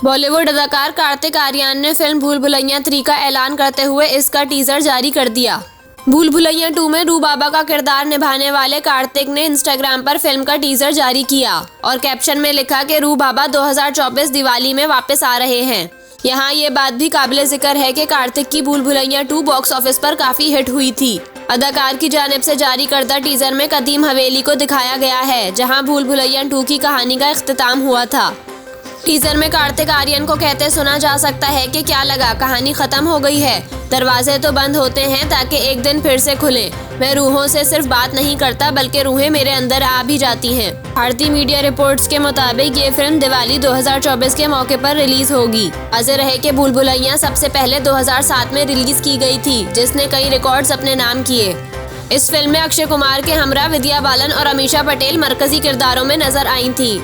बॉलीवुड अदाकार कार्तिक आर्यन ने फिल्म भूल भुलैया 3 का ऐलान करते हुए इसका टीजर जारी कर दिया। भूल भुलैया 2 में रू बाबा का किरदार निभाने वाले कार्तिक ने इंस्टाग्राम पर फिल्म का टीजर जारी किया और कैप्शन में लिखा कि रू बाबा 2024 दिवाली में वापस आ रहे हैं। यहाँ ये बात भी काबिले जिक्र है कि कार्तिक की भूल भुलैया 2 बॉक्स ऑफिस पर काफी हिट हुई थी। अदाकार की जानिब से जारी करदा टीजर में कदीम हवेली को दिखाया गया है, जहां भूल भुलैया 2 की कहानी का इख्तिताम हुआ था। टीजर में कार्तिक आर्यन को कहते सुना जा सकता है कि क्या लगा, कहानी खत्म हो गई है, दरवाजे तो बंद होते हैं ताकि एक दिन फिर से खुले। मैं रूहों से सिर्फ बात नहीं करता बल्कि रूहें मेरे अंदर आ भी जाती हैं। भारतीय मीडिया रिपोर्ट्स के मुताबिक ये फिल्म दिवाली 2024 के मौके पर रिलीज होगी। वाज़ेह रहे कि भूल भुलैया सबसे पहले 2007 में रिलीज की गई थी, जिसने कई रिकॉर्ड्स अपने नाम किए। इस फिल्म में अक्षय कुमार के हमरा विद्या बालन और अमीषा पटेल मरकजी किरदारों में नजर आई थी।